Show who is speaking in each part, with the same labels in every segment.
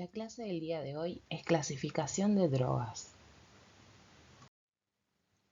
Speaker 1: La clase del día de hoy es clasificación de drogas.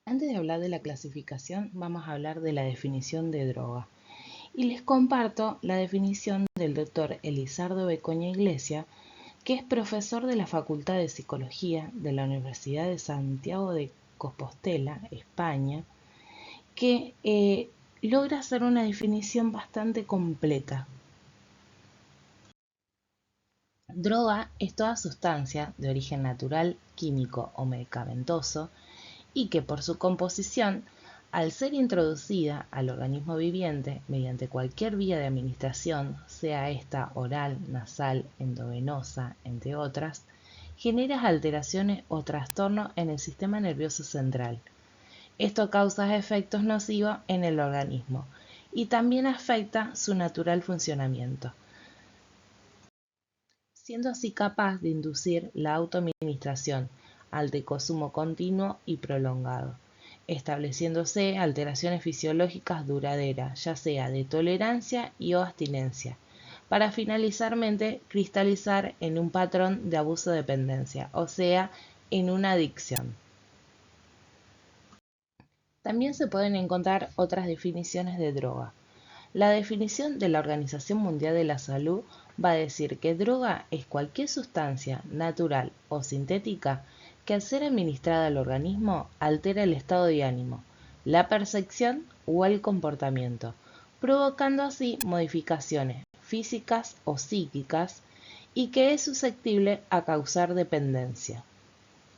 Speaker 1: Antes de hablar de la clasificación, vamos a hablar de la definición de droga. Y les comparto la definición del doctor Elizardo Becoña Iglesia, que es profesor de la Facultad de Psicología de la Universidad de Santiago de Compostela, España, que logra hacer una definición bastante completa. Droga es toda sustancia de origen natural, químico o medicamentoso y que por su composición, al ser introducida al organismo viviente mediante cualquier vía de administración, sea esta oral, nasal, endovenosa, entre otras, genera alteraciones o trastornos en el sistema nervioso central. Esto causa efectos nocivos en el organismo y también afecta su natural funcionamiento, siendo así capaz de inducir la autoadministración al de consumo continuo y prolongado, estableciéndose alteraciones fisiológicas duraderas, ya sea de tolerancia y o abstinencia, para finalmente cristalizar en un patrón de abuso-dependencia, o sea, en una adicción. También se pueden encontrar otras definiciones de droga. La definición de la Organización Mundial de la Salud va a decir que droga es cualquier sustancia natural o sintética que al ser administrada al organismo altera el estado de ánimo, la percepción o el comportamiento, provocando así modificaciones físicas o psíquicas y que es susceptible a causar dependencia,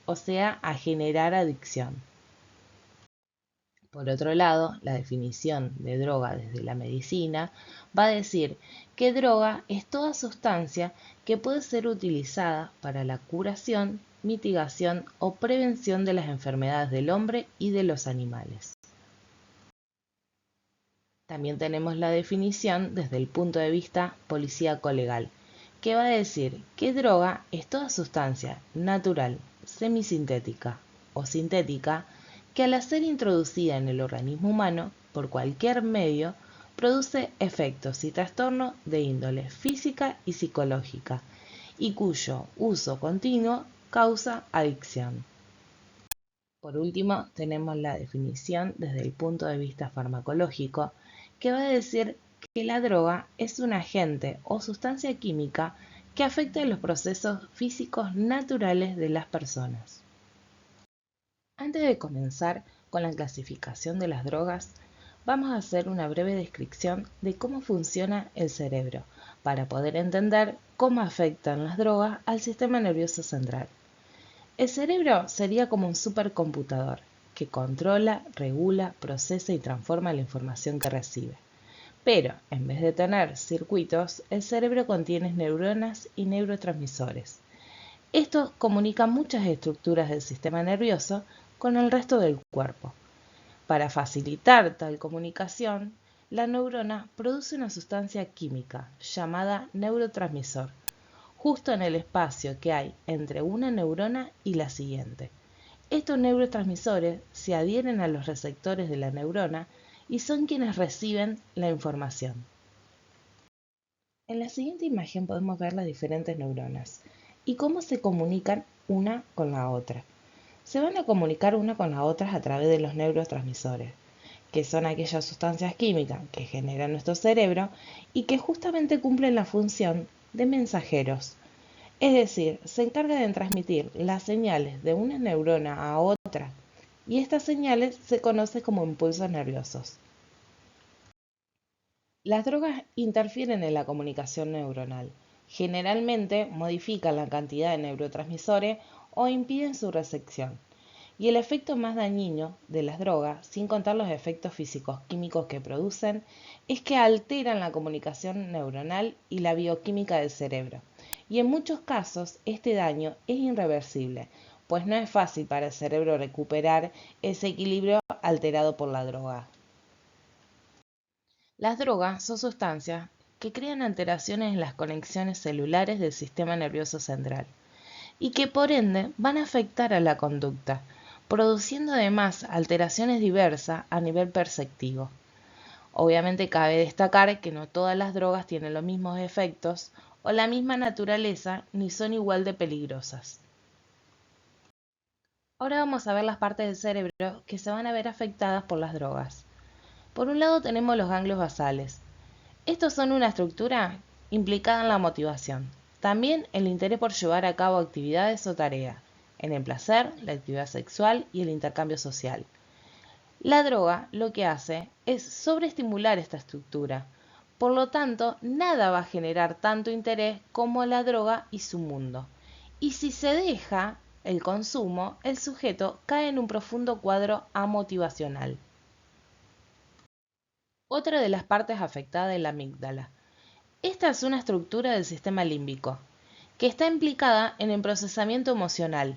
Speaker 1: o sea, a generar adicción. Por otro lado, la definición de droga desde la medicina va a decir que droga es toda sustancia que puede ser utilizada para la curación, mitigación o prevención de las enfermedades del hombre y de los animales. También tenemos la definición desde el punto de vista policíaco-legal, que va a decir que droga es toda sustancia natural, semisintética o sintética que al ser introducida en el organismo humano por cualquier medio produce efectos y trastornos de índole física y psicológica y cuyo uso continuo causa adicción. Por último, tenemos la definición desde el punto de vista farmacológico, que va a decir que la droga es un agente o sustancia química que afecta los procesos físicos naturales de las personas. Antes de comenzar con la clasificación de las drogas, vamos a hacer una breve descripción de cómo funciona el cerebro, para poder entender cómo afectan las drogas al sistema nervioso central. El cerebro sería como un supercomputador que controla, regula, procesa y transforma la información que recibe. Pero, en vez de tener circuitos, el cerebro contiene neuronas y neurotransmisores. Estos comunican muchas estructuras del sistema nervioso con el resto del cuerpo. Para facilitar tal comunicación, la neurona produce una sustancia química llamada neurotransmisor, justo en el espacio que hay entre una neurona y la siguiente. Estos neurotransmisores se adhieren a los receptores de la neurona y son quienes reciben la información. En la siguiente imagen podemos ver las diferentes neuronas y cómo se comunican una con la otra. Se van a comunicar una con la otra a través de los neurotransmisores, que son aquellas sustancias químicas que genera nuestro cerebro y que justamente cumplen la función de mensajeros. Es decir, se encarga de transmitir las señales de una neurona a otra y estas señales se conocen como impulsos nerviosos. Las drogas interfieren en la comunicación neuronal. Generalmente modifican la cantidad de neurotransmisores o impiden su recepción. Y el efecto más dañino de las drogas, sin contar los efectos físicos químicos que producen, es que alteran la comunicación neuronal y la bioquímica del cerebro. Y en muchos casos este daño es irreversible, pues no es fácil para el cerebro recuperar ese equilibrio alterado por la droga. Las drogas son sustancias que crean alteraciones en las conexiones celulares del sistema nervioso central y que por ende van a afectar a la conducta, produciendo además alteraciones diversas a nivel perceptivo. Obviamente cabe destacar que no todas las drogas tienen los mismos efectos o la misma naturaleza ni son igual de peligrosas. Ahora vamos a ver las partes del cerebro que se van a ver afectadas por las drogas. Por un lado tenemos los ganglios basales. Estos son una estructura implicada en la motivación, también el interés por llevar a cabo actividades o tareas, en el placer, la actividad sexual y el intercambio social. La droga lo que hace es sobreestimular esta estructura, por lo tanto, nada va a generar tanto interés como la droga y su mundo. Y si se deja el consumo, el sujeto cae en un profundo cuadro amotivacional. Otra de las partes afectadas es la amígdala. Esta es una estructura del sistema límbico, que está implicada en el procesamiento emocional.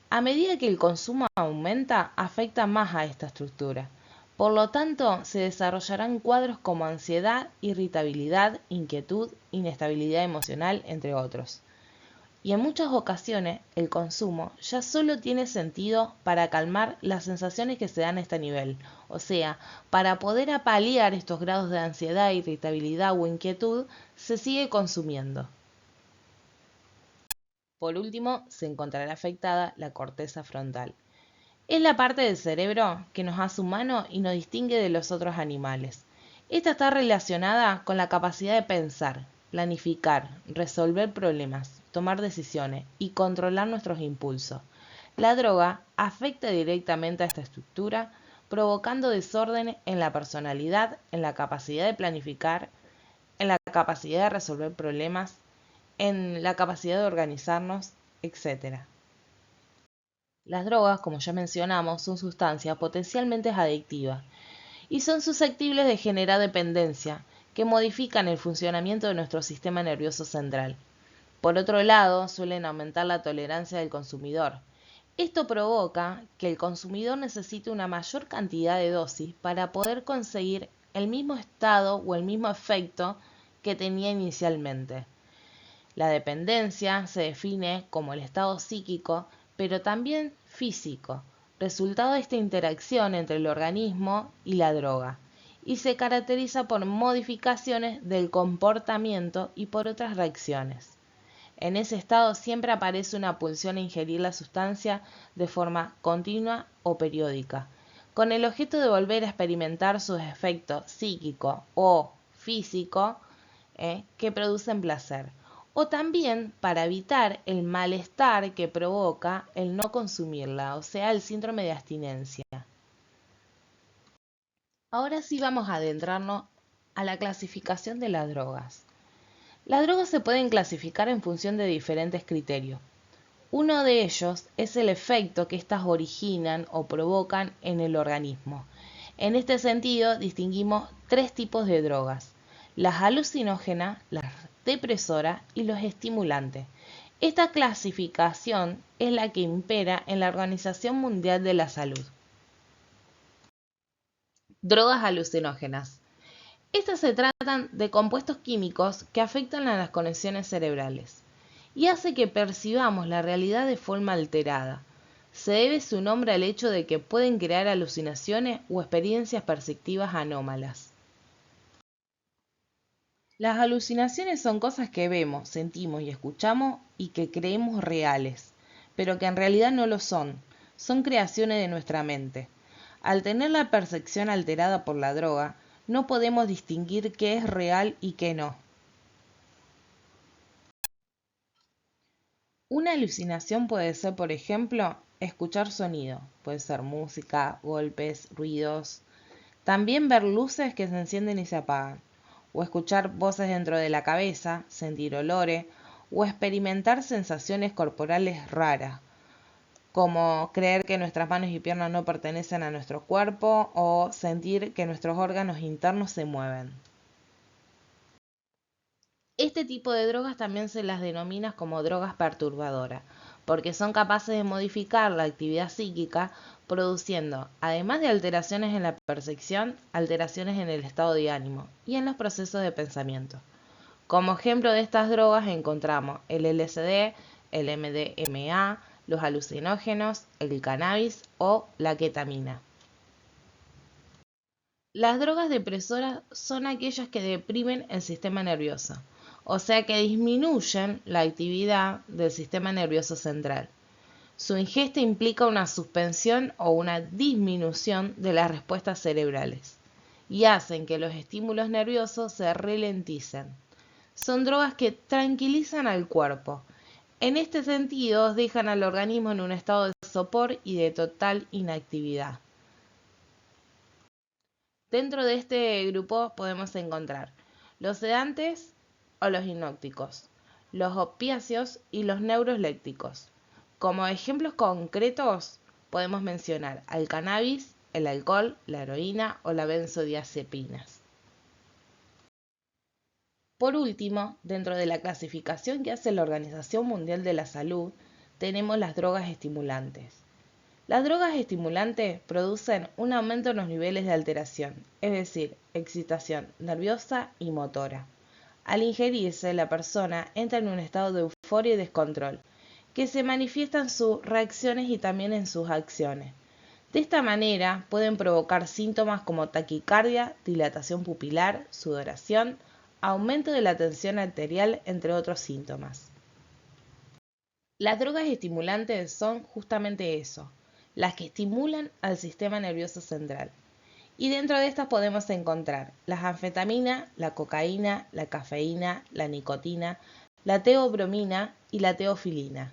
Speaker 1: A medida que el consumo aumenta, afecta más a esta estructura. Por lo tanto, se desarrollarán cuadros como ansiedad, irritabilidad, inquietud, inestabilidad emocional, entre otros. Y en muchas ocasiones, el consumo ya solo tiene sentido para calmar las sensaciones que se dan a este nivel, o sea, para poder apalear estos grados de ansiedad, irritabilidad o inquietud, se sigue consumiendo. Por último, se encontrará afectada la corteza frontal. Es la parte del cerebro que nos hace humanos y nos distingue de los otros animales. Esta está relacionada con la capacidad de pensar, planificar, resolver problemas, tomar decisiones y controlar nuestros impulsos. La droga afecta directamente a esta estructura, provocando desórdenes en la personalidad, en la capacidad de planificar, en la capacidad de resolver problemas, en la capacidad de organizarnos, etc. Las drogas, como ya mencionamos, son sustancias potencialmente adictivas y son susceptibles de generar dependencia, que modifican el funcionamiento de nuestro sistema nervioso central. Por otro lado, suelen aumentar la tolerancia del consumidor. Esto provoca que el consumidor necesite una mayor cantidad de dosis para poder conseguir el mismo estado o el mismo efecto que tenía inicialmente. La dependencia se define como el estado psíquico, pero también físico, resultado de esta interacción entre el organismo y la droga, y se caracteriza por modificaciones del comportamiento y por otras reacciones. En ese estado siempre aparece una pulsión a ingerir la sustancia de forma continua o periódica, con el objeto de volver a experimentar sus efectos psíquico o físico que producen placer, o también para evitar el malestar que provoca el no consumirla, o sea, el síndrome de abstinencia. Ahora sí vamos a adentrarnos a la clasificación de las drogas. Las drogas se pueden clasificar en función de diferentes criterios. Uno de ellos es el efecto que éstas originan o provocan en el organismo. En este sentido, distinguimos tres tipos de drogas: las alucinógenas, las depresoras y los estimulantes. Esta clasificación es la que impera en la Organización Mundial de la Salud. Drogas alucinógenas. Estas se tratan de compuestos químicos que afectan a las conexiones cerebrales y hace que percibamos la realidad de forma alterada. Se debe su nombre al hecho de que pueden crear alucinaciones o experiencias perceptivas anómalas. Las alucinaciones son cosas que vemos, sentimos y escuchamos y que creemos reales, pero que en realidad no lo son. Son creaciones de nuestra mente. Al tener la percepción alterada por la droga, no podemos distinguir qué es real y qué no. Una alucinación puede ser, por ejemplo, escuchar sonido, puede ser música, golpes, ruidos. También ver luces que se encienden y se apagan, o escuchar voces dentro de la cabeza, sentir olores, o experimentar sensaciones corporales raras, como creer que nuestras manos y piernas no pertenecen a nuestro cuerpo o sentir que nuestros órganos internos se mueven. Este tipo de drogas también se las denomina como drogas perturbadoras, porque son capaces de modificar la actividad psíquica, produciendo, además de alteraciones en la percepción, alteraciones en el estado de ánimo y en los procesos de pensamiento. Como ejemplo de estas drogas encontramos el LSD, el MDMA, los alucinógenos, el cannabis o la ketamina. Las drogas depresoras son aquellas que deprimen el sistema nervioso, o sea que disminuyen la actividad del sistema nervioso central. Su ingesta implica una suspensión o una disminución de las respuestas cerebrales y hacen que los estímulos nerviosos se ralenticen. Son drogas que tranquilizan al cuerpo. En este sentido, dejan al organismo en un estado de sopor y de total inactividad. Dentro de este grupo podemos encontrar los sedantes o los hipnóticos, los opiáceos y los neurolépticos. Como ejemplos concretos podemos mencionar al cannabis, el alcohol, la heroína o las benzodiazepinas. Por último, dentro de la clasificación que hace la Organización Mundial de la Salud, tenemos las drogas estimulantes. Las drogas estimulantes producen un aumento en los niveles de alteración, es decir, excitación nerviosa y motora. Al ingerirse, la persona entra en un estado de euforia y descontrol, que se manifiesta en sus reacciones y también en sus acciones. De esta manera pueden provocar síntomas como taquicardia, dilatación pupilar, sudoración, aumento de la tensión arterial, entre otros síntomas. Las drogas estimulantes son justamente eso, las que estimulan al sistema nervioso central. Y dentro de estas podemos encontrar las anfetaminas, la cocaína, la cafeína, la nicotina, la teobromina y la teofilina.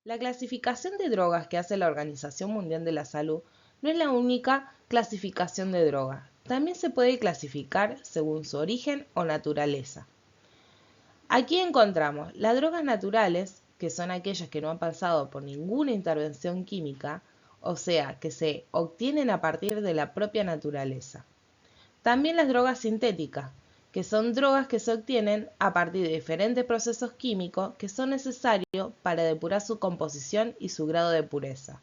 Speaker 1: La clasificación de drogas que hace la Organización Mundial de la Salud no es la única clasificación de drogas. También se puede clasificar según su origen o naturaleza. Aquí encontramos las drogas naturales, que son aquellas que no han pasado por ninguna intervención química, o sea, que se obtienen a partir de la propia naturaleza. También las drogas sintéticas, que son drogas que se obtienen a partir de diferentes procesos químicos que son necesarios para depurar su composición y su grado de pureza.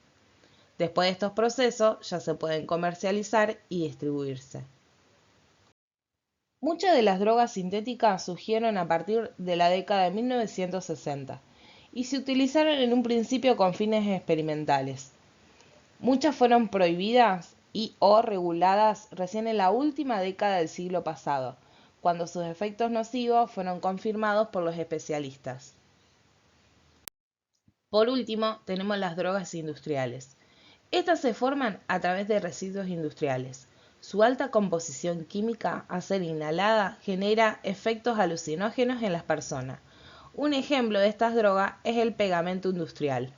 Speaker 1: Después de estos procesos ya se pueden comercializar y distribuirse. Muchas de las drogas sintéticas surgieron a partir de la década de 1960 y se utilizaron en un principio con fines experimentales. Muchas fueron prohibidas y o reguladas recién en la última década del siglo pasado, cuando sus efectos nocivos fueron confirmados por los especialistas. Por último, tenemos las drogas industriales. Estas se forman a través de residuos industriales. Su alta composición química, al ser inhalada, genera efectos alucinógenos en las personas. Un ejemplo de estas drogas es el pegamento industrial.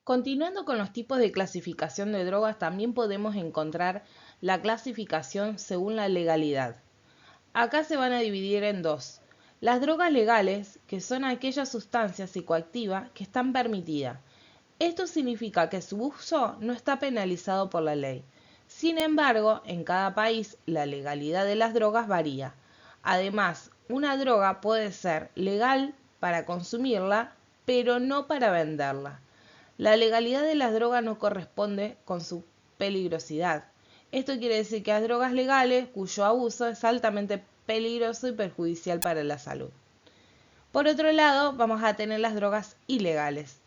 Speaker 1: Continuando con los tipos de clasificación de drogas, también podemos encontrar la clasificación según la legalidad. Acá se van a dividir en dos. Las drogas legales, que son aquellas sustancias psicoactivas que están permitidas. Esto significa que su uso no está penalizado por la ley. Sin embargo, en cada país la legalidad de las drogas varía. Además, una droga puede ser legal para consumirla, pero no para venderla. La legalidad de las drogas no corresponde con su peligrosidad. Esto quiere decir que hay drogas legales cuyo abuso es altamente peligroso y perjudicial para la salud. Por otro lado, vamos a tener las drogas ilegales.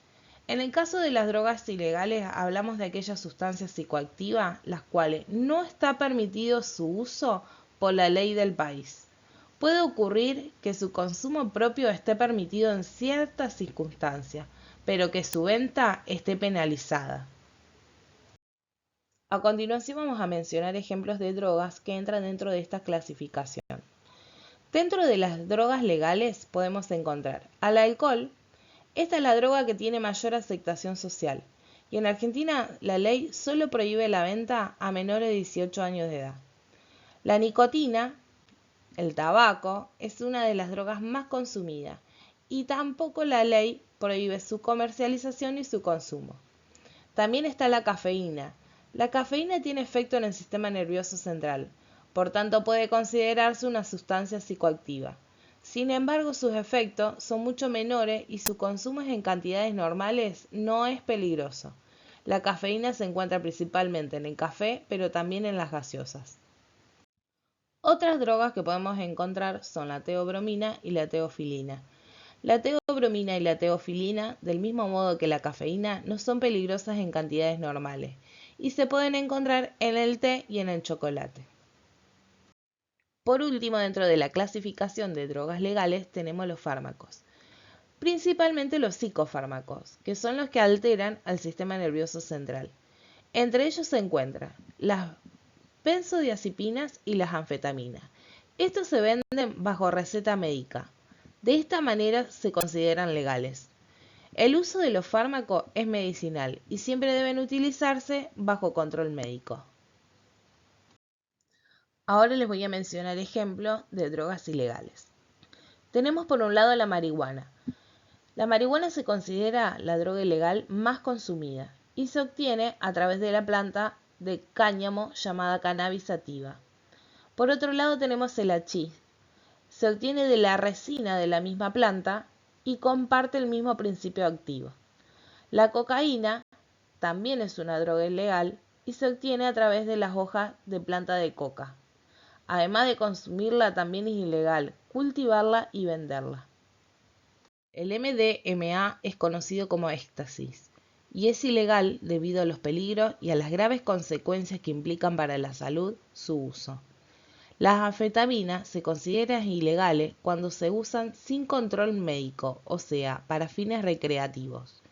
Speaker 1: En el caso de las drogas ilegales, hablamos de aquellas sustancias psicoactivas las cuales no está permitido su uso por la ley del país. Puede ocurrir que su consumo propio esté permitido en ciertas circunstancias, pero que su venta esté penalizada. A continuación vamos a mencionar ejemplos de drogas que entran dentro de esta clasificación. Dentro de las drogas legales podemos encontrar al alcohol. Esta es la droga que tiene mayor aceptación social, y en Argentina la ley solo prohíbe la venta a menores de 18 años de edad. La nicotina, el tabaco, es una de las drogas más consumidas, y tampoco la ley prohíbe su comercialización y su consumo. También está la cafeína. La cafeína tiene efecto en el sistema nervioso central, por tanto puede considerarse una sustancia psicoactiva. Sin embargo, sus efectos son mucho menores y su consumo en cantidades normales no es peligroso. La cafeína se encuentra principalmente en el café, pero también en las gaseosas. Otras drogas que podemos encontrar son la teobromina y la teofilina. La teobromina y la teofilina, del mismo modo que la cafeína, no son peligrosas en cantidades normales y se pueden encontrar en el té y en el chocolate. Por último, dentro de la clasificación de drogas legales tenemos los fármacos, principalmente los psicofármacos, que son los que alteran al sistema nervioso central. Entre ellos se encuentran las benzodiazepinas y las anfetaminas. Estos se venden bajo receta médica. De esta manera se consideran legales. El uso de los fármacos es medicinal y siempre deben utilizarse bajo control médico. Ahora les voy a mencionar ejemplos de drogas ilegales. Tenemos por un lado la marihuana. La marihuana se considera la droga ilegal más consumida y se obtiene a través de la planta de cáñamo llamada cannabis sativa. Por otro lado tenemos el hachís. Se obtiene de la resina de la misma planta y comparte el mismo principio activo. La cocaína también es una droga ilegal y se obtiene a través de las hojas de planta de coca. Además de consumirla, también es ilegal cultivarla y venderla. El MDMA es conocido como éxtasis y es ilegal debido a los peligros y a las graves consecuencias que implican para la salud su uso. Las anfetaminas se consideran ilegales cuando se usan sin control médico, o sea, para fines recreativos.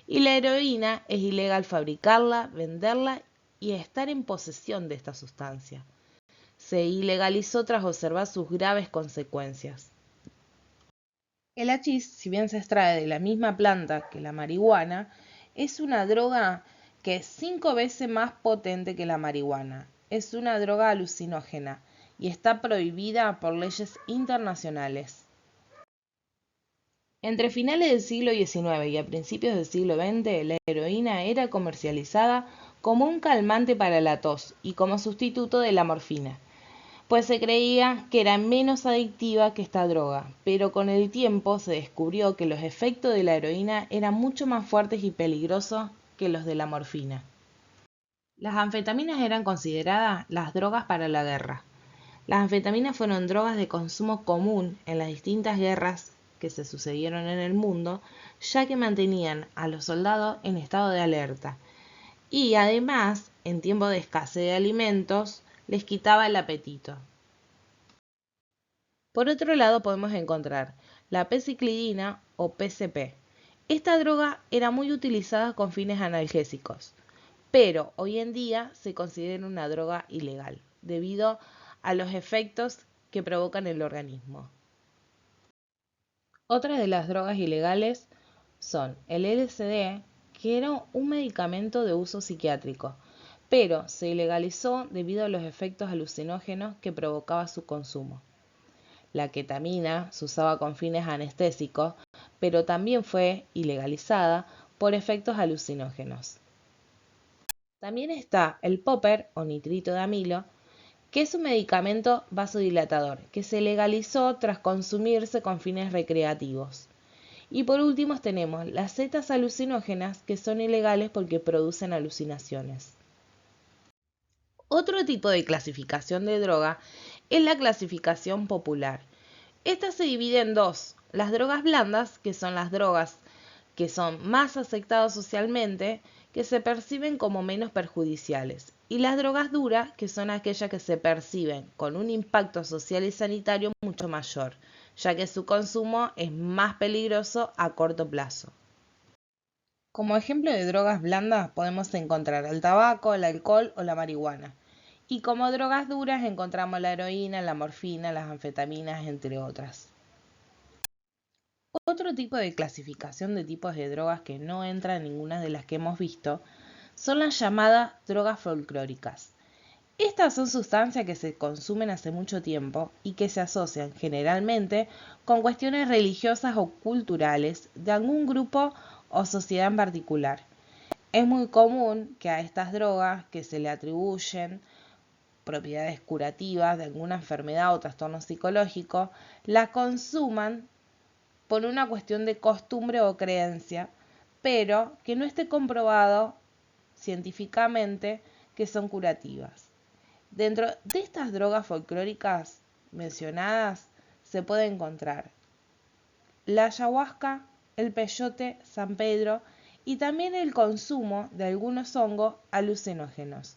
Speaker 1: Y la heroína es ilegal fabricarla, venderla y estar en posesión de esta sustancia. Se ilegalizó tras observar sus graves consecuencias. El hachís, si bien se extrae de la misma planta que la marihuana, es una droga que es 5 veces más potente que la marihuana. Es una droga alucinógena y está prohibida por leyes internacionales. Entre finales del siglo XIX y a principios del siglo XX, la heroína era comercializada como un calmante para la tos y como sustituto de la morfina, pues se creía que era menos adictiva que esta droga, pero con el tiempo se descubrió que los efectos de la heroína eran mucho más fuertes y peligrosos que los de la morfina. Las anfetaminas eran consideradas las drogas para la guerra. Las anfetaminas fueron drogas de consumo común en las distintas guerras que se sucedieron en el mundo, ya que mantenían a los soldados en estado de alerta y además, en tiempo de escasez de alimentos, les quitaba el apetito. Por otro lado podemos encontrar la peciclidina o PCP. Esta droga era muy utilizada con fines analgésicos, pero hoy en día se considera una droga ilegal debido a los efectos que provocan en el organismo. Otras de las drogas ilegales son el LSD, que era un medicamento de uso psiquiátrico, pero se ilegalizó debido a los efectos alucinógenos que provocaba su consumo. La ketamina se usaba con fines anestésicos, pero también fue ilegalizada por efectos alucinógenos. También está el popper o nitrito de amilo, que es un medicamento vasodilatador que se legalizó tras consumirse con fines recreativos. Y por último tenemos las setas alucinógenas, que son ilegales porque producen alucinaciones. Otro tipo de clasificación de droga es la clasificación popular. Esta se divide en dos: las drogas blandas, que son las drogas que son más aceptadas socialmente, que se perciben como menos perjudiciales, y las drogas duras, que son aquellas que se perciben con un impacto social y sanitario mucho mayor, ya que su consumo es más peligroso a corto plazo. Como ejemplo de drogas blandas podemos encontrar el tabaco, el alcohol o la marihuana. Y como drogas duras encontramos la heroína, la morfina, las anfetaminas, entre otras. Otro tipo de clasificación de tipos de drogas que no entra en ninguna de las que hemos visto son las llamadas drogas folclóricas. Estas son sustancias que se consumen hace mucho tiempo y que se asocian generalmente con cuestiones religiosas o culturales de algún grupo o sociedad en particular. Es muy común que a estas drogas que se le atribuyen propiedades curativas de alguna enfermedad o trastorno psicológico, la consuman por una cuestión de costumbre o creencia, pero que no esté comprobado científicamente que son curativas. Dentro de estas drogas folclóricas mencionadas se puede encontrar la ayahuasca, el peyote, San Pedro y también el consumo de algunos hongos alucinógenos.